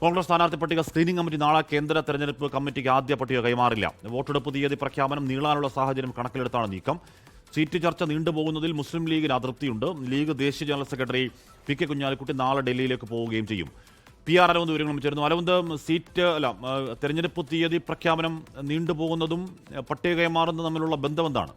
കോൺഗ്രസ് സ്ഥാനാർത്ഥി പട്ടിക screening committee നാളെ കേന്ദ്ര തെരഞ്ഞെടുപ്പ് കമ്മിറ്റിക്ക് ആദ്യ പട്ടിക കൈമാറില്ല. വോട്ടെടുപ്പ് തീയതി പ്രഖ്യാപനം നീളാനുള്ള സാഹചര്യം കണക്കിലെടുത്താണ് നീക്കം. സീറ്റ് ചർച്ച നീണ്ടുപോകുന്നതിൽ മുസ്ലിം ലീഗിന് അതൃപ്തിയുണ്ട്. ലീഗ് ദേശീയ general secretary P K Kunhalikutty നാളെ ഡൽഹിയിലേക്ക് പോവുകയും ചെയ്യും. പി ആർ അരവിന്ദ് വിവരങ്ങളും ചേരുന്നു. അരവിന്ദ്, തെരഞ്ഞെടുപ്പ് തീയതി പ്രഖ്യാപനം നീണ്ടുപോകുന്നതും പട്ടിക കൈമാറുന്നതും തമ്മിലുള്ള ബന്ധം എന്താണ്?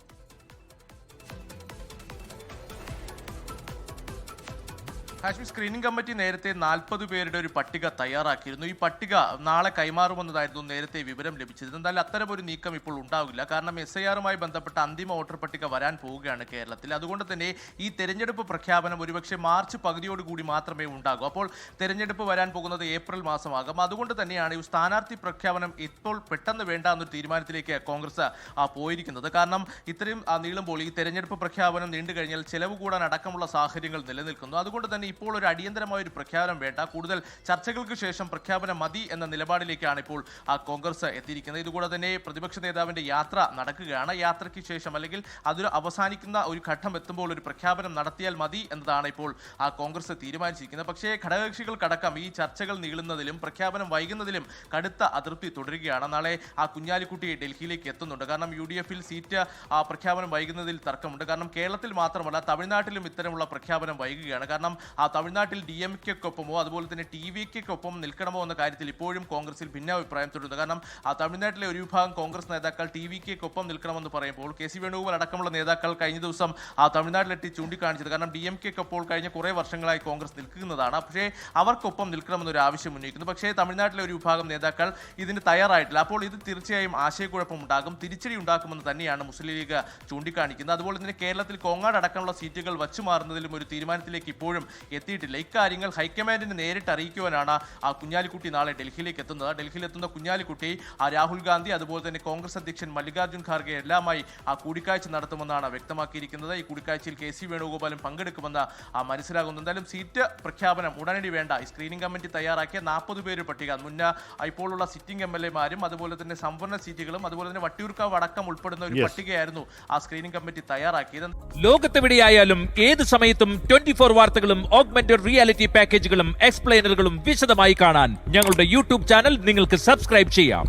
കാശ്മീർ സ്ക്രീനിംഗ് കമ്മിറ്റി നേരത്തെ 40 പേരുടെ ഒരു പട്ടിക തയ്യാറാക്കിയിരുന്നു. ഈ പട്ടിക നാളെ കൈമാറുമെന്നതായിരുന്നു നേരത്തെ വിവരം ലഭിച്ചത്. എന്നാൽ അത്തരമൊരു നീക്കം ഇപ്പോൾ ഉണ്ടാവില്ല. കാരണം SIR-മായി ബന്ധപ്പെട്ട അന്തിമ വോട്ടർ പട്ടിക വരാൻ പോവുകയാണ് കേരളത്തിൽ. അതുകൊണ്ട് തന്നെ ഈ തെരഞ്ഞെടുപ്പ് പ്രഖ്യാപനം ഒരുപക്ഷെ മാർച്ച് പകുതിയോടുകൂടി മാത്രമേ ഉണ്ടാകൂ. അപ്പോൾ തെരഞ്ഞെടുപ്പ് വരാൻ പോകുന്നത് ഏപ്രിൽ മാസമാകും. അതുകൊണ്ട് തന്നെയാണ് ഈ സ്ഥാനാർത്ഥി പ്രഖ്യാപനം ഇപ്പോൾ പെട്ടെന്ന് വേണ്ട എന്നൊരു തീരുമാനത്തിലേക്ക് കോൺഗ്രസ് പോയിരിക്കുന്നത്. കാരണം ഇത്രയും നീളുമ്പോൾ ഈ തെരഞ്ഞെടുപ്പ് പ്രഖ്യാപനം നീണ്ടു കഴിഞ്ഞാൽ ചെലവ് കൂടാൻ അടക്കമുള്ള സാഹചര്യങ്ങൾ നിലനിൽക്കുന്നു. അതുകൊണ്ട് തന്നെ ഇപ്പോൾ ഒരു അടിയന്തരമായ ഒരു പ്രഖ്യാപനം വേണ്ട, കൂടുതൽ ചർച്ചകൾക്ക് ശേഷം പ്രഖ്യാപനം മതി എന്ന നിലപാടിലേക്കാണ് ഇപ്പോൾ കോൺഗ്രസ് എത്തിയിരിക്കുന്നത്. ഇതുകൂടെ തന്നെ പ്രതിപക്ഷ നേതാവിന്റെ യാത്ര നടക്കുകയാണ്. യാത്രയ്ക്ക് ശേഷം അല്ലെങ്കിൽ അതൊരു അവസാനിക്കുന്ന ഒരു ഘട്ടം എത്തുമ്പോൾ ഒരു പ്രഖ്യാപനം നടത്തിയാൽ മതി എന്നതാണ് ഇപ്പോൾ കോൺഗ്രസ് തീരുമാനിച്ചിരിക്കുന്നത്. പക്ഷേ ഘടകകക്ഷികൾക്കടക്കം ഈ ചർച്ചകൾ നീളുന്നതിലും പ്രഖ്യാപനം വൈകുന്നതിലും കടുത്ത അതൃപ്തി തുടരുകയാണ്. നാളെ കുഞ്ഞാലിക്കുട്ടി ഡൽഹിയിലേക്ക് എത്തുന്നുണ്ട്. കാരണം UDF-ൽ സീറ്റ് പ്രഖ്യാപനം വൈകുന്നതിൽ തർക്കമുണ്ട്. കാരണം കേരളത്തിൽ മാത്രമല്ല തമിഴ്നാട്ടിലും ഇത്തരമുള്ള പ്രഖ്യാപനം വൈകുകയാണ്. കാരണം തമിഴ്നാട്ടിൽ DMK-ക്കൊപ്പമോ അതുപോലെ തന്നെ TVK-ക്കൊപ്പം നിൽക്കണമോ എന്ന കാര്യത്തിൽ ഇപ്പോഴും കോൺഗ്രസിൽ ഭിന്നാഭിപ്രായം തുടരുന്നു. കാരണം തമിഴ്നാട്ടിലെ ഒരു വിഭാഗം കോൺഗ്രസ് നേതാക്കൾ TVK-ക്കൊപ്പം നിൽക്കണമെന്ന് പറയുമ്പോൾ KC വേണുഗോപാൽ അടക്കമുള്ള നേതാക്കൾ കഴിഞ്ഞ ദിവസം തമിഴ്നാട്ടിലെത്തി ചൂണ്ടിക്കാണിച്ചത് കാരണം DMK-ക്കൊപ്പോൾ കഴിഞ്ഞ കുറേ വർഷങ്ങളായി കോൺഗ്രസ് നിൽക്കുന്നതാണ്. പക്ഷേ അവർക്കൊപ്പം നിൽക്കണമെന്നൊരു ആവശ്യം ഉന്നയിക്കുന്നു. പക്ഷേ തമിഴ്നാട്ടിലെ ഒരു വിഭാഗം നേതാക്കൾ ഇതിന് തയ്യാറായിട്ടില്ല. അപ്പോൾ ഇത് തീർച്ചയായും ആശയക്കുഴപ്പം ഉണ്ടാകും, തിരിച്ചടി ഉണ്ടാക്കുമെന്ന് തന്നെയാണ് മുസ്ലിം ലീഗ് ചൂണ്ടിക്കാണിക്കുന്നത്. അതുപോലെ തന്നെ കേരളത്തിൽ കോങ്ങാട് അടക്കമുള്ള സീറ്റുകൾ വച്ചുമാറുന്നതിലും ഒരു തീരുമാനത്തിലേക്ക് ഇപ്പോഴും എത്തിയിട്ടില്ല. ഇക്കാര്യങ്ങൾ ഹൈക്കമാൻഡിനെ നേരിട്ട് അറിയിക്കുവാനാണ് കുഞ്ഞാലിക്കുട്ടി നാളെ ഡൽഹിയിലേക്ക് എത്തുന്നത്. ഡൽഹിയിലെത്തുന്ന കുഞ്ഞാലിക്കുട്ടി രാഹുൽ ഗാന്ധി അതുപോലെ തന്നെ കോൺഗ്രസ് അധ്യക്ഷൻ മല്ലികാർജ്ജുൻ ഖാർഗെ എല്ലാമായി കൂടിക്കാഴ്ച നടത്തുമെന്നാണ് വ്യക്തമാക്കിയിരിക്കുന്നത്. ഈ കൂടിക്കാഴ്ചയിൽ KC വേണുഗോപാലും പങ്കെടുക്കുമെന്ന് മനസ്സിലാകുന്നു. എന്തായാലും സീറ്റ് പ്രഖ്യാപനം ഉടനടി വേണ്ട. ഈ സ്ക്രീനിംഗ് കമ്മിറ്റി തയ്യാറാക്കിയ 40 പേര് പട്ടിക ഇപ്പോഴുള്ള സിറ്റിംഗ് MLA-മാരും അതുപോലെ തന്നെ സംവരണ സീറ്റുകളും അതുപോലെ തന്നെ വട്ടിയൂർക്കാവ് അടക്കം ഉൾപ്പെടുന്ന ഒരു പട്ടികയായിരുന്നു സ്ക്രീനിംഗ് കമ്മിറ്റി തയ്യാറാക്കിയത്. ലോകത്തെവിടെയായാലും ഏത് സമയത്തും 24 വാർത്തകളും ഓഗ്മെന്റഡ് റിയാലിറ്റി പാക്കേജുകളും എക്സ്പ്ലെയിനറുകളും വിശദമായി കാണാൻ ഞങ്ങളുടെ YouTube ചാനൽ നിങ്ങൾക്ക് സബ്സ്ക്രൈബ് ചെയ്യാം.